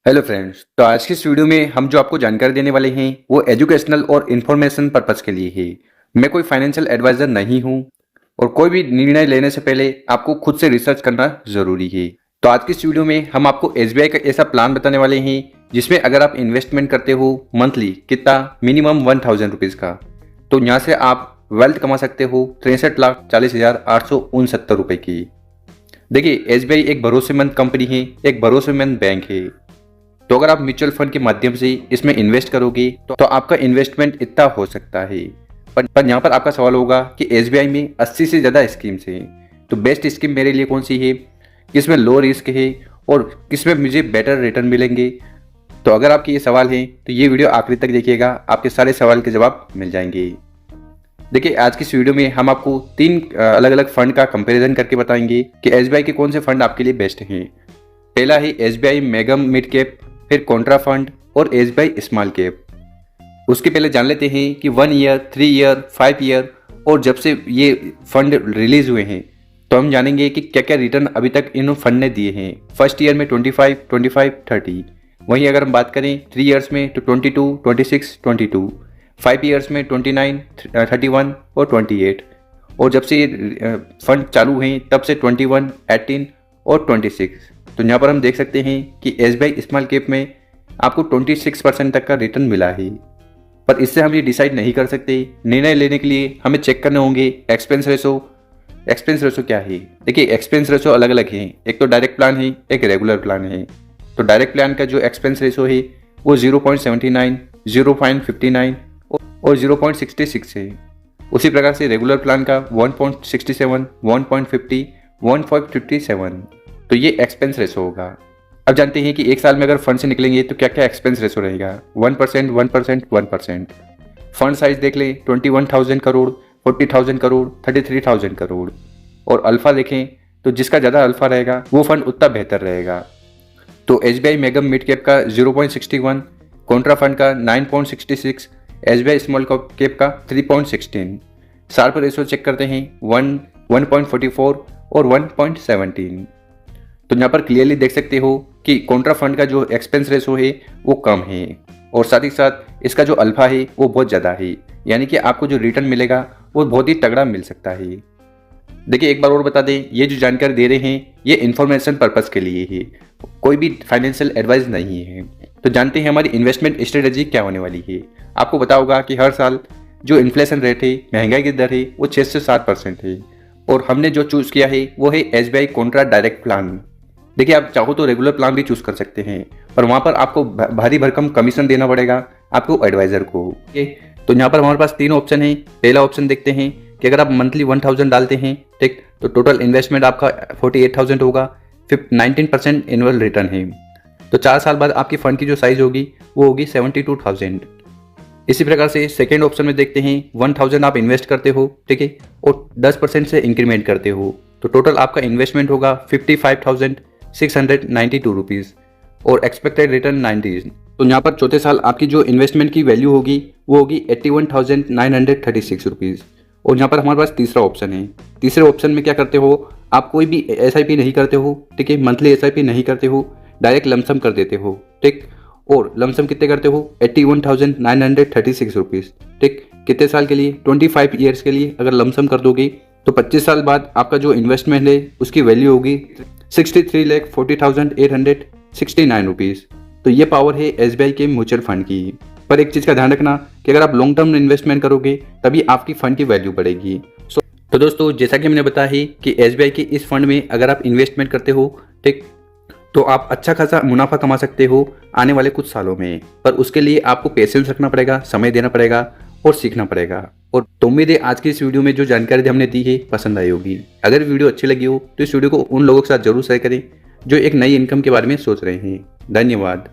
Hello friends, तो आज की इस वीडियो में हम जो आपको जानकारी देने वाले हैं वो एजुकेशनल और इन्फॉर्मेशन पर्पस के लिए है। मैं कोई फाइनेंशियल एडवाइजर नहीं हूं और कोई भी निर्णय लेने से पहले आपको खुद से रिसर्च करना जरूरी है। तो आज की इस वीडियो में हम आपको एसबीआई का ऐसा प्लान बताने वाले हैं जिसमें अगर आप इन्वेस्टमेंट करते हो मंथली कितना मिनिमम 1000 रुपीज का, तो यहाँ से आप वेल्थ कमा सकते हो 63,40,869 रुपए की। देखिए, एसबीआई एक भरोसेमंद कंपनी है, एक भरोसेमंद बैंक है। तो अगर आप म्यूचुअल फंड के माध्यम से इसमें इन्वेस्ट करोगे तो आपका इन्वेस्टमेंट इतना हो सकता है। पर यहाँ पर आपका सवाल होगा कि एसबीआई में 80 से ज़्यादा स्कीम्स हैं, तो बेस्ट स्कीम मेरे लिए कौन सी है, किसमें लो रिस्क है और किसमें मुझे बेटर रिटर्न मिलेंगे। तो अगर आपके ये सवाल हैं तो ये वीडियो आखिरी तक देखिएगा, आपके सारे सवाल के जवाब मिल जाएंगे। देखिए, आज की इस वीडियो में हम आपको 3 अलग अलग फंड का कंपैरिजन करके बताएंगे कि एसबीआई के कौन से फंड आपके लिए बेस्ट हैं। पहला है एसबीआई मेगा मिड कैप, फिर कॉन्ट्रा फंड और एसबीआई स्मॉल कैप। उसके पहले जान लेते हैं कि 1 ईयर, 3 ईयर, 5 ईयर और जब से ये फंड रिलीज हुए हैं तो हम जानेंगे कि क्या क्या रिटर्न अभी तक इन फंड ने दिए हैं। फर्स्ट ईयर में 25, 25, 30। वहीं अगर हम बात करें 3 ईयर्स में तो 22, 26, 22। 5 ईयर्स में 29, 31 और 28। और जब से ये फंड चालू हैं तब से 21, 18 और 26। तो यहाँ पर हम देख सकते हैं कि एसबीआई स्मॉल कैप में आपको 26% तक का रिटर्न मिला है। पर इससे हम ये डिसाइड नहीं कर सकते। निर्णय लेने के लिए हमें चेक करने होंगे एक्सपेंस रेशो। एक्सपेंस रेशो क्या है? देखिए, एक्सपेंस रेशो अलग अलग है। एक तो डायरेक्ट प्लान है, एक रेगुलर प्लान है। तो डायरेक्ट प्लान का जो एक्सपेंस रेशो है वो 0.79, 0.59 और 0.66 है। उसी प्रकार से रेगुलर प्लान का 1.67, 1.50, 1.57। तो ये एक्सपेंस रेशो होगा। अब जानते हैं कि एक साल में अगर फंड से निकलेंगे तो क्या क्या एक्सपेंस रेशो रहेगा। 1%, 1%, 1%। फंड साइज देख लें 21,000 करोड़, 40,000 करोड़, 33,000 करोड़। और अल्फा देखें तो जिसका ज़्यादा अल्फा रहेगा वो फंड उतना बेहतर रहेगा। तो एसबीआई मेगा मिड कैप का 0.61, कॉन्ट्रा फंड का 9.66, एसबीआई स्मॉल कैप का 3.16। शार्प रेशो चेक करते हैं 1.44 और 1.17। तो यहाँ पर क्लियरली देख सकते हो कि कॉन्ट्रा फंड का जो एक्सपेंस रेशो है वो कम है और साथ ही साथ इसका जो अल्फा है वो बहुत ज़्यादा है, यानी कि आपको जो रिटर्न मिलेगा वो बहुत ही तगड़ा मिल सकता है। देखिए, एक बार और बता दें, ये जो जानकारी दे रहे हैं ये इन्फॉर्मेशन पर्पस के लिए है, कोई भी फाइनेंशियल एडवाइस नहीं है। तो जानते हैं हमारी इन्वेस्टमेंट स्ट्रेटेजी क्या होने वाली है। आपको पता होगा कि हर साल जो इन्फ्लेशन रेट है, महंगाई की दर है, वो 6 से 7% है और हमने जो चूज़ किया है वो है एसबीआई कॉन्ट्रा डायरेक्ट प्लान। देखिए, आप चाहो तो रेगुलर प्लान भी चूज कर सकते हैं, पर वहाँ पर आपको भारी भरकम कमीशन देना पड़ेगा आपको एडवाइजर को। तो यहाँ पर हमारे पास 3 ऑप्शन है। पहला ऑप्शन देखते हैं कि अगर आप मंथली 1000 डालते हैं, ठीक, तो टोटल इन्वेस्टमेंट आपका 48,000 होगा। 19% एनुअल रिटर्न है। तो 4 साल बाद आपकी फंड की जो साइज होगी वो होगी 72,000। इसी प्रकार से सेकेंड ऑप्शन में देखते हैं 1000 आप इन्वेस्ट करते हो, ठीक है, और 10% से इंक्रीमेंट करते हो, तो टोटल आपका इन्वेस्टमेंट होगा 55,692 रुपीज़ और एक्सपेक्टेड रिटर्न 90। तो यहाँ पर चौथे साल आपकी जो इन्वेस्टमेंट की वैल्यू होगी वो होगी 81,936 रुपीज़। और यहाँ पर हमारे पास तीसरा ऑप्शन है। तीसरे ऑप्शन में क्या करते हो, आप कोई भी एसआईपी नहीं करते हो, ठीक है, मंथली एसआईपी नहीं करते हो, डायरेक्ट लमसम कर देते हो, ठीक। और लमसम कितने करते हो, 81,936 रुपीज़, ठीक। कितने साल के लिए, 25 ईयर्स के लिए अगर लमसम कर दोगे तो 25 साल बाद आपका जो इन्वेस्टमेंट है उसकी वैल्यू होगी 63,40,869 रुपीज़। तो ये पावर है एसबीआई के म्यूचुअल फंड की। पर एक चीज़ का ध्यान रखना कि अगर आप लॉन्ग टर्म इन्वेस्टमेंट करोगे तभी आपकी फंड की वैल्यू बढ़ेगी। तो दोस्तों, जैसा कि मैंने बताया है कि एसबीआई के इस फंड में अगर आप इन्वेस्टमेंट करते हो, ठीक, तो आप अच्छा खासा मुनाफा कमा सकते हो आने वाले कुछ सालों में। पर उसके लिए आपको पेशेंस रखना पड़ेगा, समय देना पड़ेगा और सीखना पड़ेगा। और तो उम्मीद है आज की इस वीडियो में जो जानकारी हमने दी है पसंद आई होगी। अगर वीडियो अच्छी लगी हो तो इस वीडियो को उन लोगों के साथ जरूर शेयर करें जो एक नई इनकम के बारे में सोच रहे हैं। धन्यवाद।